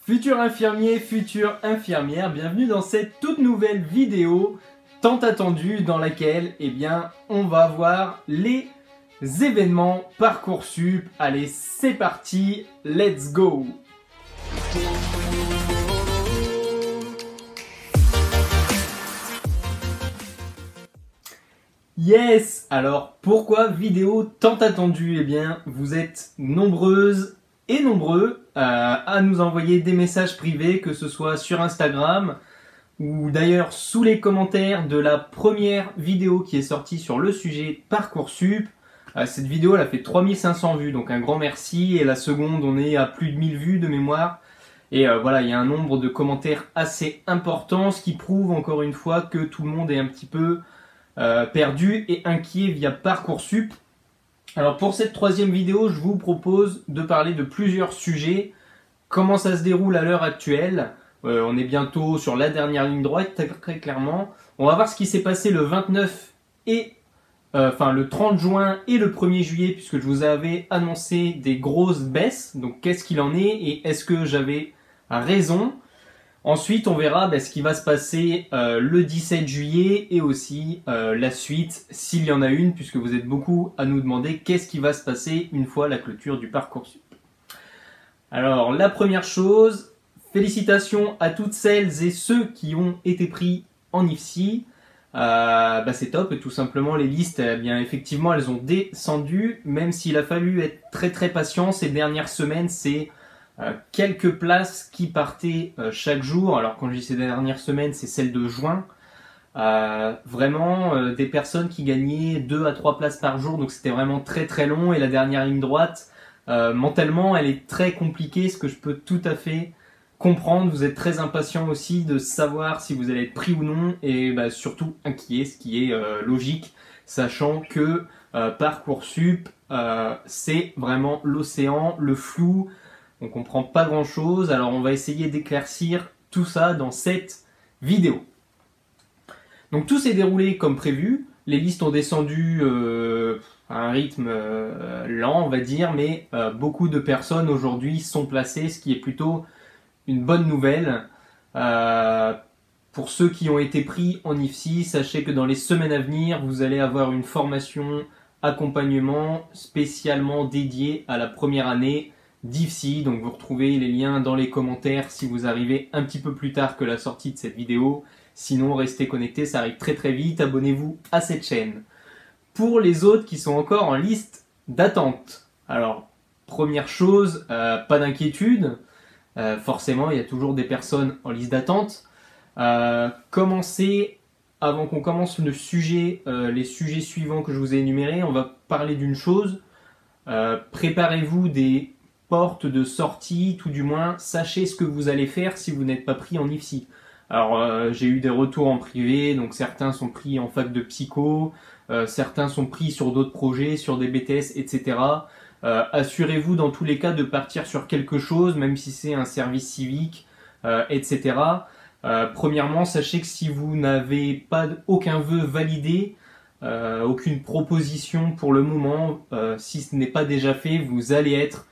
Futurs infirmiers, futures infirmières, bienvenue dans cette toute nouvelle vidéo tant attendue dans laquelle, on va voir les événements Parcoursup. Allez, c'est parti, let's go! Yes! Alors, pourquoi vidéo tant attendue? Vous êtes nombreuses et nombreux à nous envoyer des messages privés, que ce soit sur Instagram ou d'ailleurs sous les commentaires de la première vidéo qui est sortie sur le sujet Parcoursup. Cette vidéo elle a fait 3500 vues, donc un grand merci, et la seconde on est à plus de 1000 vues de mémoire. Et voilà, il y a un nombre de commentaires assez important, ce qui prouve encore une fois que tout le monde est un petit peu perdu et inquiet via Parcoursup. Alors pour cette troisième vidéo, je vous propose de parler de plusieurs sujets. Comment ça se déroule à l'heure actuelle, on est bientôt sur la dernière ligne droite, très clairement. On va voir ce qui s'est passé le 29 et le 30 juin et le 1er juillet, puisque je vous avais annoncé des grosses baisses. Donc qu'est-ce qu'il en est et est-ce que j'avais raison? Ensuite, on verra ce qui va se passer le 17 juillet et aussi la suite, s'il y en a une, puisque vous êtes beaucoup à nous demander qu'est-ce qui va se passer une fois la clôture du Parcoursup. Alors, la première chose, félicitations à toutes celles et ceux qui ont été pris en IFSI. C'est top, et tout simplement les listes, effectivement, elles ont descendu, même s'il a fallu être très patient ces dernières semaines. C'est quelques places qui partaient chaque jour. Alors quand je dis ces dernières semaines, c'est celle de juin. Des personnes qui gagnaient 2 à 3 places par jour, donc c'était vraiment très long. Et la dernière ligne droite, mentalement, elle est très compliquée, ce que je peux tout à fait comprendre. Vous êtes très impatient aussi de savoir si vous allez être pris ou non, et surtout inquiet, ce qui est logique, sachant que Parcoursup, c'est vraiment l'océan, le flou. On comprend pas grand chose, alors on va essayer d'éclaircir tout ça dans cette vidéo. Donc tout s'est déroulé comme prévu, les listes ont descendu à un rythme lent on va dire, mais beaucoup de personnes aujourd'hui sont placées, ce qui est plutôt une bonne nouvelle. Pour ceux qui ont été pris en IFSI, sachez que dans les semaines à venir, vous allez avoir une formation accompagnement spécialement dédiée à la première année d'IFSI, donc vous retrouvez les liens dans les commentaires si vous arrivez un petit peu plus tard que la sortie de cette vidéo. Sinon, restez connectés, ça arrive très vite, abonnez-vous à cette chaîne. Pour les autres qui sont encore en liste d'attente, alors première chose, pas d'inquiétude, forcément il y a toujours des personnes en liste d'attente. Avant qu'on commence le sujet, les sujets suivants que je vous ai énumérés, on va parler d'une chose. Préparez-vous des porte de sortie, tout du moins, sachez ce que vous allez faire si vous n'êtes pas pris en IFSI. Alors j'ai eu des retours en privé, donc certains sont pris en fac de psycho, certains sont pris sur d'autres projets, sur des BTS, etc. Assurez-vous dans tous les cas de partir sur quelque chose, même si c'est un service civique, etc. Premièrement, sachez que si vous n'avez aucun vœu validé, aucune proposition pour le moment, si ce n'est pas déjà fait, vous allez être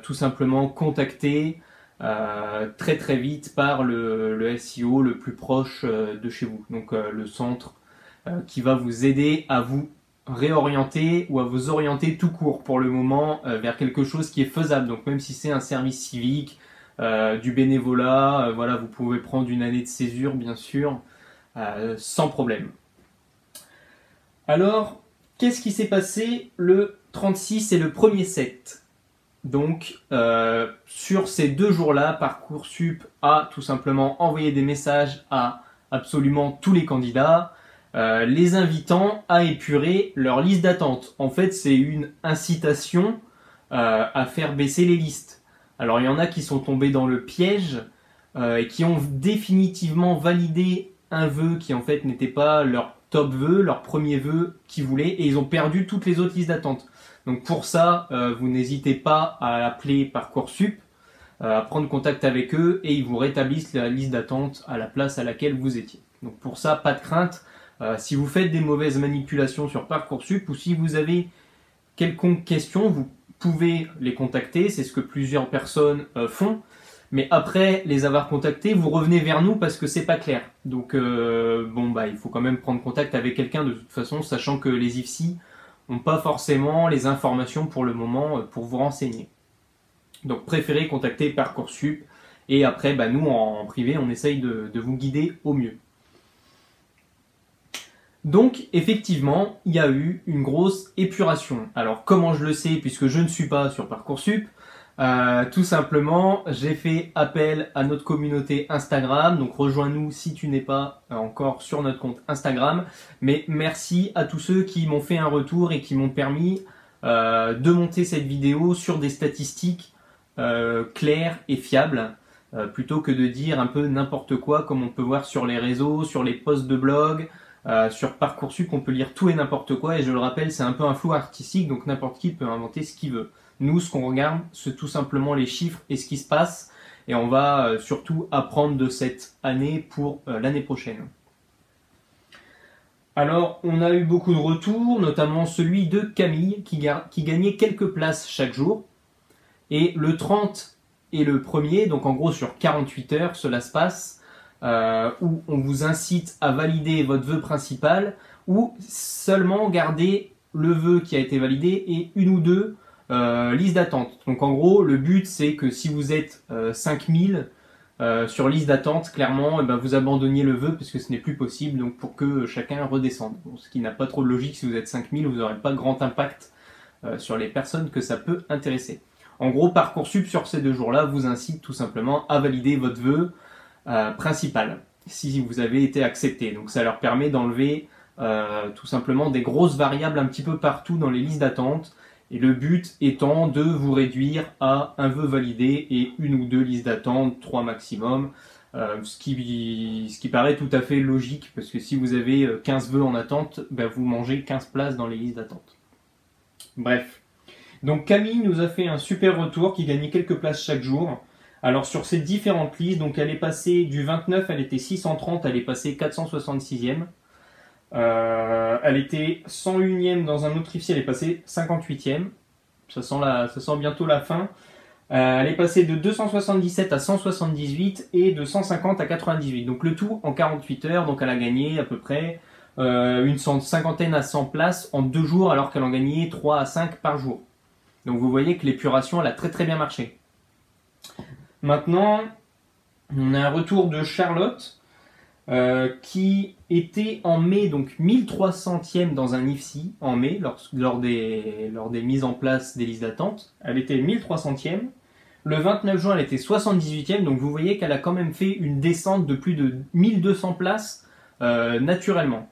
tout simplement contacté très vite par le SEO le plus proche de chez vous, donc le centre qui va vous aider à vous réorienter ou à vous orienter tout court pour le moment vers quelque chose qui est faisable. Donc même si c'est un service civique, du bénévolat, voilà, vous pouvez prendre une année de césure bien sûr sans problème. Alors qu'est-ce qui s'est passé le 36 et le 1er 7? Donc, sur ces 2 jours-là, Parcoursup a tout simplement envoyé des messages à absolument tous les candidats, les invitant à épurer leur liste d'attente. En fait, c'est une incitation à faire baisser les listes. Alors, il y en a qui sont tombés dans le piège et qui ont définitivement validé un vœu qui en fait n'était pas leur top vœu, leur premier vœu qu'ils voulaient, et ils ont perdu toutes les autres listes d'attente. Donc pour ça, vous n'hésitez pas à appeler Parcoursup, à prendre contact avec eux, et ils vous rétablissent la liste d'attente à la place à laquelle vous étiez. Donc pour ça, pas de crainte. Si vous faites des mauvaises manipulations sur Parcoursup, ou si vous avez quelconque question, vous pouvez les contacter, c'est ce que plusieurs personnes font. Mais après les avoir contactés, vous revenez vers nous parce que c'est pas clair. Donc bon bah il faut quand même prendre contact avec quelqu'un de toute façon, sachant que les IFSI n'ont pas forcément les informations pour le moment pour vous renseigner. Donc préférez contacter Parcoursup et après bah, nous en privé on essaye de vous guider au mieux. Donc effectivement il y a eu une grosse épuration. Alors comment je le sais puisque je ne suis pas sur Parcoursup? Tout simplement, j'ai fait appel à notre communauté Instagram, donc rejoins-nous si tu n'es pas encore sur notre compte Instagram. Mais merci à tous ceux qui m'ont fait un retour et qui m'ont permis de monter cette vidéo sur des statistiques claires et fiables, plutôt que de dire un peu n'importe quoi comme on peut voir sur les réseaux, sur les posts de blog. Sur Parcoursup, on peut lire tout et n'importe quoi, et je le rappelle, c'est un peu un flou artistique, donc n'importe qui peut inventer ce qu'il veut. Nous, ce qu'on regarde, c'est tout simplement les chiffres et ce qui se passe, et on va surtout apprendre de cette année pour l'année prochaine. Alors, on a eu beaucoup de retours, notamment celui de Camille, qui gagnait quelques places chaque jour, et le 30 et le 1er, donc en gros sur 48 heures, cela se passe, où on vous incite à valider votre vœu principal, ou seulement garder le vœu qui a été validé et une ou deux liste d'attente. Donc en gros, le but c'est que si vous êtes 5000 sur liste d'attente, clairement, vous abandonniez le vœu parce que ce n'est plus possible, donc pour que chacun redescende. Bon, ce qui n'a pas trop de logique, si vous êtes 5000, vous n'aurez pas grand impact sur les personnes que ça peut intéresser. En gros, Parcoursup sur ces 2 jours-là vous incite tout simplement à valider votre vœu principal, si vous avez été accepté. Donc ça leur permet d'enlever tout simplement des grosses variables un petit peu partout dans les listes d'attente. Et le but étant de vous réduire à un vœu validé et 1 ou 2 listes d'attente, 3 maximum, ce qui paraît tout à fait logique, parce que si vous avez 15 vœux en attente, vous mangez 15 places dans les listes d'attente. Bref. Donc Camille nous a fait un super retour, qui gagnait quelques places chaque jour. Alors sur ces différentes listes, donc elle est passée du 29, elle était 630, elle est passée 466e. Elle était 101e dans un autre IFSI, elle est passée 58e. Ça sent bientôt la fin. Elle est passée de 277 à 178 et de 150 à 98. Donc le tout en 48 heures. Donc elle a gagné à peu près une cinquantaine à 100 places en 2 jours alors qu'elle en gagnait 3 à 5 par jour. Donc vous voyez que l'épuration elle a très très bien marché. Maintenant, on a un retour de Charlotte. Qui était en mai, donc 1300e dans un IFSI, en mai, lors des mises en place des listes d'attente. Elle était 1300e. Le 29 juin, elle était 78e, donc vous voyez qu'elle a quand même fait une descente de plus de 1200 places naturellement.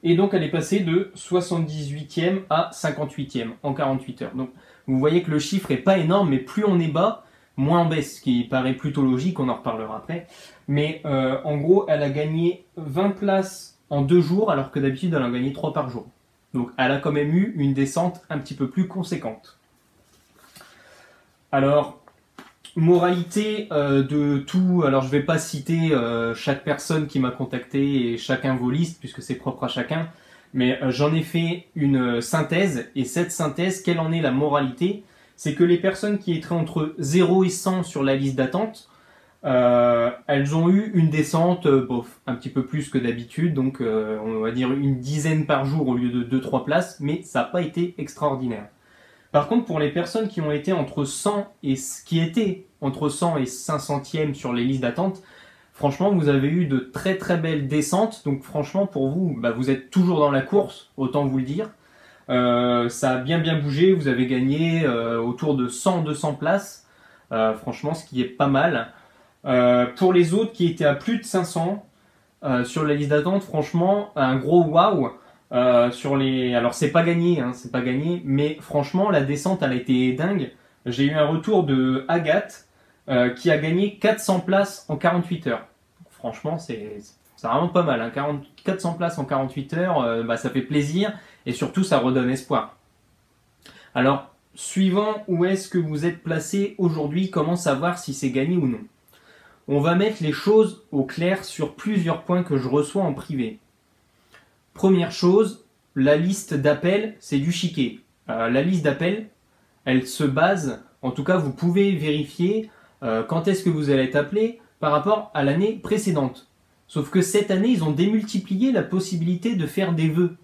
Et donc elle est passée de 78e à 58e en 48 heures. Donc vous voyez que le chiffre n'est pas énorme, mais plus on est bas, moins on baisse, ce qui paraît plutôt logique, on en reparlera après. Mais en gros, elle a gagné 20 places en 2 jours, alors que d'habitude, elle en gagnait 3 par jour. Donc elle a quand même eu une descente un petit peu plus conséquente. Alors, moralité de tout, alors je ne vais pas citer chaque personne qui m'a contacté et chacun vos listes, puisque c'est propre à chacun, mais j'en ai fait une synthèse, et cette synthèse, quelle en est la moralité? C'est que les personnes qui étaient entre 0 et 100 sur la liste d'attente, elles ont eu une descente un petit peu plus que d'habitude, donc on va dire une dizaine par jour au lieu de 2-3 places, mais ça n'a pas été extraordinaire. Par contre, pour les personnes qui ont été entre 100 et qui étaient entre 100 et 500e sur les listes d'attente, franchement, vous avez eu de très très belles descentes, donc franchement pour vous, vous êtes toujours dans la course, autant vous le dire. Ça a bien bougé, vous avez gagné autour de 100-200 places, franchement ce qui est pas mal. Pour les autres qui étaient à plus de 500 sur la liste d'attente, franchement un gros waouh. Alors c'est pas gagné, c'est pas gagné, mais franchement la descente elle a été dingue. J'ai eu un retour de Agathe qui a gagné 400 places en 48 heures. Franchement c'est vraiment pas mal, 400 places en 48 heures, ça fait plaisir. Et surtout, ça redonne espoir. Alors, suivant où est-ce que vous êtes placé aujourd'hui, comment savoir si c'est gagné ou non? On va mettre les choses au clair sur plusieurs points que je reçois en privé. Première chose, la liste d'appels, c'est du chiquet. La liste d'appels, elle se base, en tout cas vous pouvez vérifier quand est-ce que vous allez être appelé par rapport à l'année précédente. Sauf que cette année, ils ont démultiplié la possibilité de faire des vœux.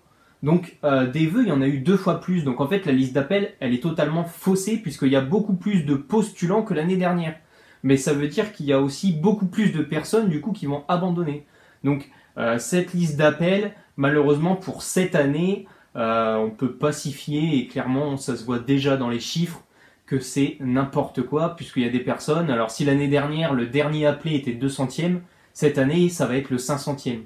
Donc des vœux, il y en a eu 2 fois plus. Donc en fait, la liste d'appels, elle est totalement faussée puisqu'il y a beaucoup plus de postulants que l'année dernière. Mais ça veut dire qu'il y a aussi beaucoup plus de personnes du coup qui vont abandonner. Donc cette liste d'appels, malheureusement pour cette année, on peut pas s'y fier et clairement ça se voit déjà dans les chiffres que c'est n'importe quoi puisqu'il y a des personnes. Alors si l'année dernière le dernier appelé était 200e, cette année ça va être le 500e.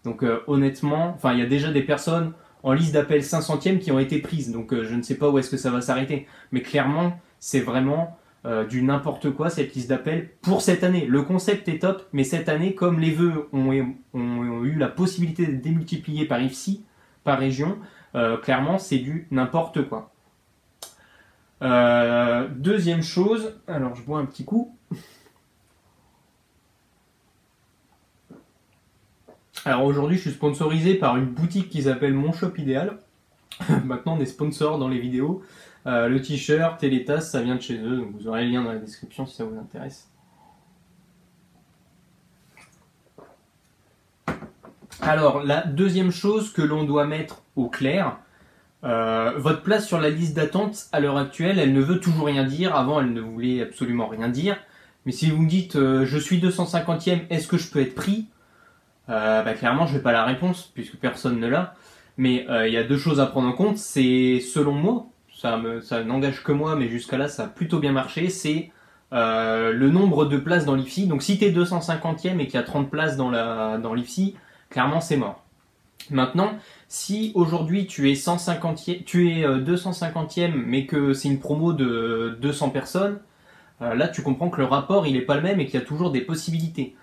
Donc honnêtement, enfin il y a déjà des personnes en liste d'appel 500e qui ont été prises. Donc je ne sais pas où est-ce que ça va s'arrêter. Mais clairement, c'est vraiment du n'importe quoi cette liste d'appel pour cette année. Le concept est top, mais cette année, comme les vœux ont eu la possibilité d'être démultipliés par IFSI, par région, clairement c'est du n'importe quoi. Deuxième chose, alors je bois un petit coup. Alors aujourd'hui, je suis sponsorisé par une boutique qui s'appelle Mon Shop Idéal. Maintenant, on est sponsor dans les vidéos. Le t-shirt et les tasses, ça vient de chez eux, donc vous aurez le lien dans la description si ça vous intéresse. Alors, la deuxième chose que l'on doit mettre au clair, votre place sur la liste d'attente à l'heure actuelle, elle ne veut toujours rien dire. Avant, elle ne voulait absolument rien dire. Mais si vous me dites je suis 250e, est-ce que je peux être pris ? Clairement, je n'ai pas la réponse, puisque personne ne l'a. Mais il y a 2 choses à prendre en compte. C'est, selon moi, ça n'engage que moi, mais jusqu'à là, ça a plutôt bien marché. C'est le nombre de places dans l'IFSI. Donc si tu es 250e et qu'il y a 30 places dans l'IFSI, clairement, c'est mort. Maintenant, si aujourd'hui tu es 250e, mais que c'est une promo de 200 personnes, là, tu comprends que le rapport, il n'est pas le même et qu'il y a toujours des possibilités.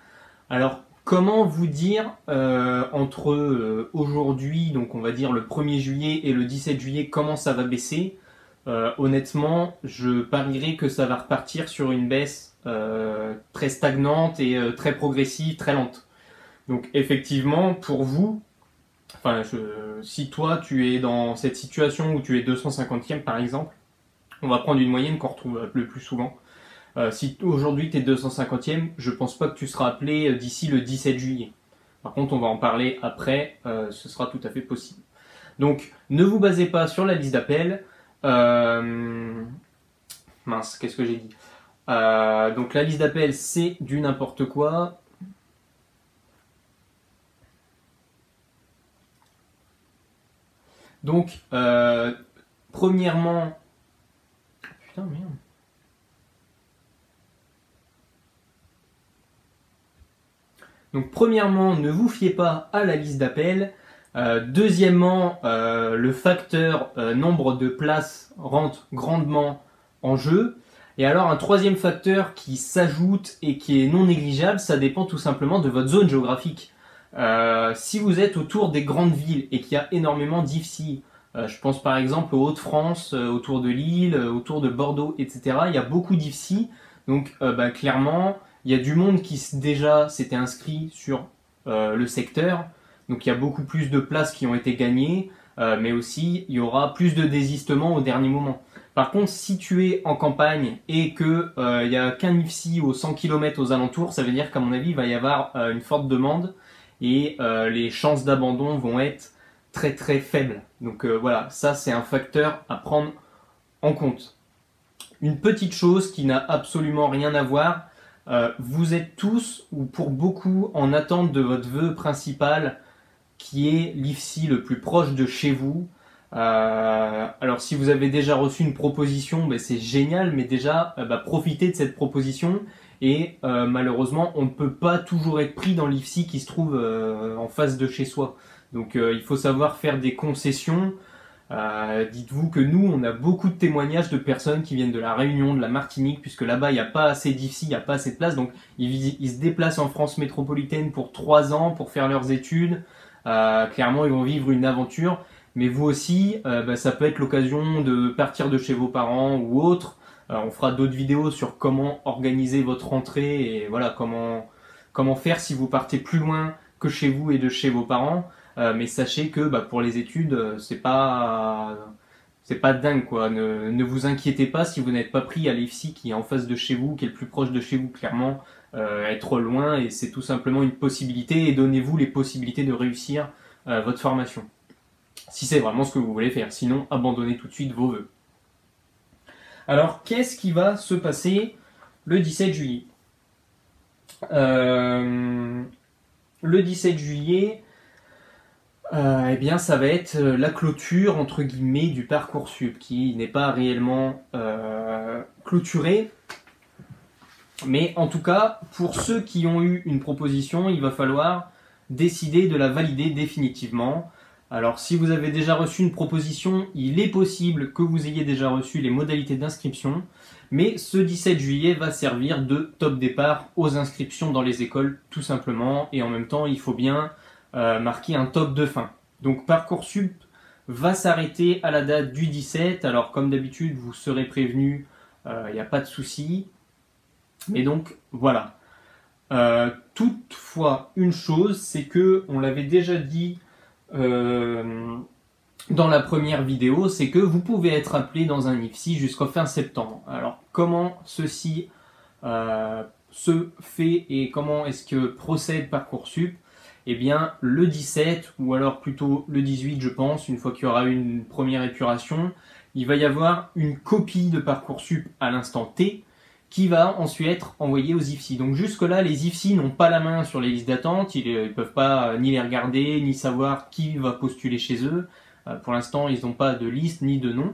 Alors, comment vous dire entre aujourd'hui, donc on va dire le 1er juillet et le 17 juillet, comment ça va baisser ? Honnêtement, je parierais que ça va repartir sur une baisse très stagnante et très progressive, très lente. Donc effectivement, pour vous, si toi tu es dans cette situation où tu es 250e par exemple, on va prendre une moyenne qu'on retrouve le plus souvent. Si aujourd'hui tu es 250e, je pense pas que tu seras appelé d'ici le 17 juillet. Par contre, on va en parler après, ce sera tout à fait possible. Donc, ne vous basez pas sur la liste d'appels. Mince, qu'est-ce que j'ai dit ? Donc, la liste d'appels, c'est du n'importe quoi. Donc, premièrement... Putain, merde. Donc premièrement, ne vous fiez pas à la liste d'appels. Deuxièmement, le facteur nombre de places rentre grandement en jeu. Et alors un troisième facteur qui s'ajoute et qui est non négligeable, ça dépend tout simplement de votre zone géographique. Si vous êtes autour des grandes villes et qu'il y a énormément d'IFSI, je pense par exemple aux Hauts-de-France, autour de Lille, autour de Bordeaux, etc. Il y a beaucoup d'IFSI, donc clairement... Il y a du monde qui déjà s'était inscrit sur le secteur, donc il y a beaucoup plus de places qui ont été gagnées, mais aussi il y aura plus de désistements au dernier moment. Par contre, si tu es en campagne et que il n'y a qu'un IFSI aux 100 km aux alentours, ça veut dire qu'à mon avis, il va y avoir une forte demande et les chances d'abandon vont être très très faibles. Donc voilà, ça c'est un facteur à prendre en compte. Une petite chose qui n'a absolument rien à voir, vous êtes tous, ou pour beaucoup, en attente de votre vœu principal, qui est l'IFSI le plus proche de chez vous. Alors si vous avez déjà reçu une proposition, c'est génial, mais déjà, profitez de cette proposition. Et malheureusement, on ne peut pas toujours être pris dans l'IFSI qui se trouve en face de chez soi. Donc il faut savoir faire des concessions. Dites-vous que nous, on a beaucoup de témoignages de personnes qui viennent de la Réunion, de la Martinique, puisque là-bas, il n'y a pas assez d'IFSI, il n'y a pas assez de place, donc ils se déplacent en France métropolitaine pour 3 ans pour faire leurs études. Clairement, ils vont vivre une aventure, mais vous aussi, ça peut être l'occasion de partir de chez vos parents ou autre. On fera d'autres vidéos sur comment organiser votre rentrée et voilà comment faire si vous partez plus loin que chez vous et de chez vos parents. Mais sachez que pour les études, c'est pas c'est pas dingue quoi. Ne vous inquiétez pas si vous n'êtes pas pris à l'IFSI qui est en face de chez vous, qui est le plus proche de chez vous clairement, être loin et c'est tout simplement une possibilité et donnez-vous les possibilités de réussir votre formation. Si c'est vraiment ce que vous voulez faire, sinon abandonnez tout de suite vos vœux. Alors qu'est-ce qui va se passer le 17 juillet Le 17 juillet, eh bien, ça va être la clôture entre guillemets du Parcoursup qui n'est pas réellement clôturé. Mais en tout cas, pour ceux qui ont eu une proposition, il va falloir décider de la valider définitivement. Alors, si vous avez déjà reçu une proposition, il est possible que vous ayez déjà reçu les modalités d'inscription. Mais ce 17 juillet va servir de top départ aux inscriptions dans les écoles, tout simplement. Et en même temps, il faut bien marquer un top de fin. Donc Parcoursup va s'arrêter à la date du 17. Alors comme d'habitude, vous serez prévenus, il n'y a pas de souci. Mais donc voilà. Toutefois, une chose, c'est que on l'avait déjà dit dans la première vidéo, c'est que vous pouvez être appelé dans un IFSI jusqu'au fin septembre. Alors comment ceci se fait et comment est-ce que procède Parcoursup? Eh bien, le 17, ou alors plutôt le 18, je pense, une fois qu'il y aura une première épuration, il va y avoir une copie de Parcoursup à l'instant T qui va ensuite être envoyée aux IFSI. Donc jusque-là, les IFSI n'ont pas la main sur les listes d'attente, ils ne peuvent pas ni les regarder, ni savoir qui va postuler chez eux. Pour l'instant, ils n'ont pas de liste ni de nom.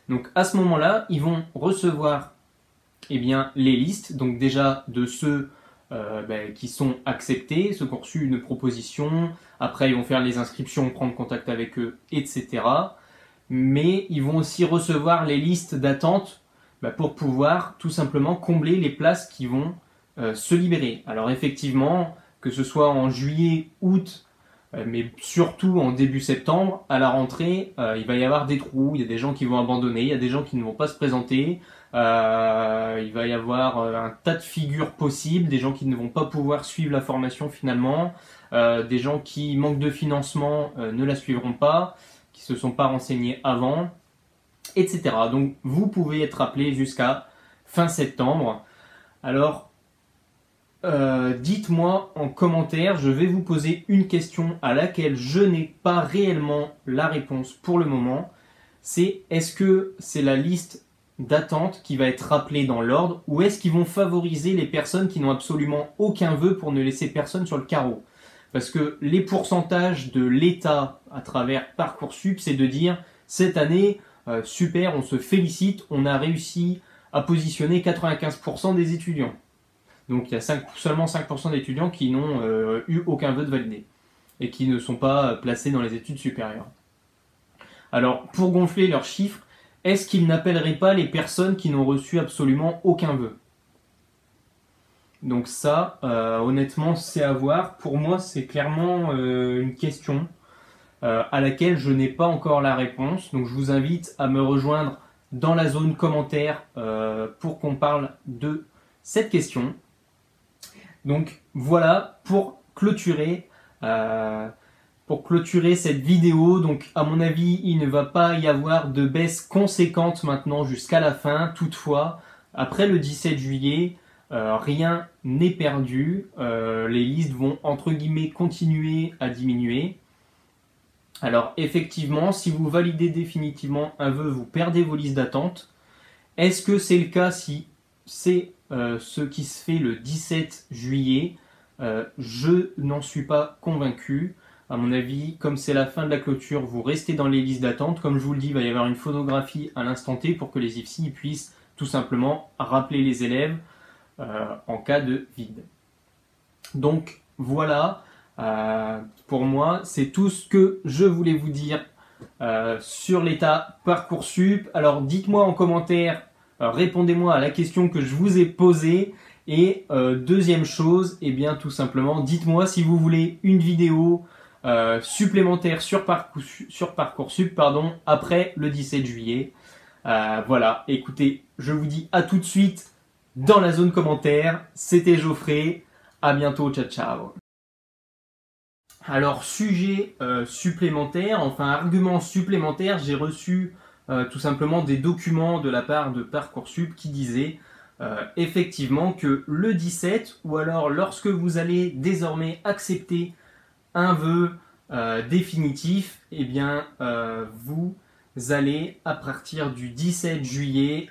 Donc à ce moment-là, ils vont recevoir eh bien, les listes, donc déjà de ceux qui sont acceptés, ceux qui ont reçu une proposition, après ils vont faire les inscriptions, prendre contact avec eux, etc. Mais ils vont aussi recevoir les listes d'attente pour pouvoir tout simplement combler les places qui vont se libérer. Alors effectivement, que ce soit en juillet, août, mais surtout en début septembre, à la rentrée, il va y avoir des trous, il y a des gens qui vont abandonner, il y a des gens qui ne vont pas se présenter, il va y avoir un tas de figures possibles, des gens qui ne vont pas pouvoir suivre la formation finalement, des gens qui manquent de financement ne la suivront pas, qui se sont pas renseignés avant, etc. Donc vous pouvez être appelé jusqu'à fin septembre. Alors dites-moi en commentaire, je vais vous poser une question à laquelle je n'ai pas réellement la réponse pour le moment. C'est est-ce que c'est la liste d'attente qui va être rappelée dans l'ordre ou est-ce qu'ils vont favoriser les personnes qui n'ont absolument aucun vœu pour ne laisser personne sur le carreau? Parce que les pourcentages de l'État à travers Parcoursup, c'est de dire cette année, super, on se félicite, on a réussi à positionner 95% des étudiants. Donc il y a seulement 5% d'étudiants qui n'ont eu aucun vœu de validé et qui ne sont pas placés dans les études supérieures. Alors pour gonfler leurs chiffres, est-ce qu'ils n'appelleraient pas les personnes qui n'ont reçu absolument aucun vœu? Donc ça, honnêtement, c'est à voir. Pour moi, c'est clairement une question à laquelle je n'ai pas encore la réponse. Donc je vous invite à me rejoindre dans la zone commentaire pour qu'on parle de cette question. Donc voilà pour clôturer cette vidéo. Donc à mon avis, il ne va pas y avoir de baisse conséquente maintenant jusqu'à la fin. Toutefois, après le 17 juillet, rien n'est perdu. Les listes vont entre guillemets continuer à diminuer. Alors effectivement, si vous validez définitivement un vœu, vous perdez vos listes d'attente. Est-ce que c'est le cas si c'est ce qui se fait le 17 juillet? Je n'en suis pas convaincu. À mon avis, comme c'est la fin de la clôture, vous restez dans les listes d'attente. Comme je vous le dis, il va y avoir une photographie à l'instant T pour que les IFSI puissent tout simplement rappeler les élèves en cas de vide. Donc voilà, pour moi, c'est tout ce que je voulais vous dire sur l'état Parcoursup. Alors dites-moi en commentaire, répondez-moi à la question que je vous ai posée. Et deuxième chose, eh bien tout simplement, dites-moi si vous voulez une vidéo supplémentaire sur Parcoursup après le 17 juillet. Voilà, écoutez, je vous dis à tout de suite dans la zone commentaire. C'était Geoffrey, à bientôt, ciao ciao. Alors sujet supplémentaire, enfin argument supplémentaire, j'ai reçu tout simplement des documents de la part de Parcoursup qui disaient effectivement que le 17, ou alors lorsque vous allez désormais accepter un vœu définitif, eh bien vous allez à partir du 17 juillet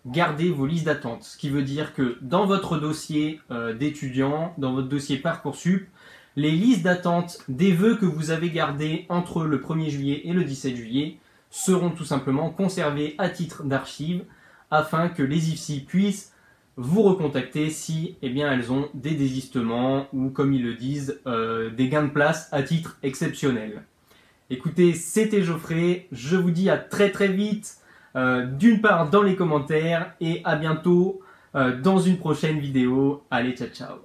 garder vos listes d'attente. Ce qui veut dire que dans votre dossier d'étudiant, dans votre dossier Parcoursup, les listes d'attente des vœux que vous avez gardés entre le 1er juillet et le 17 juillet seront tout simplement conservées à titre d'archive afin que les IFSI puissent vous recontacter si eh bien, elles ont des désistements ou, comme ils le disent, des gains de place à titre exceptionnel. Écoutez, c'était Geoffrey, je vous dis à très très vite, d'une part dans les commentaires et à bientôt dans une prochaine vidéo. Allez, ciao ciao.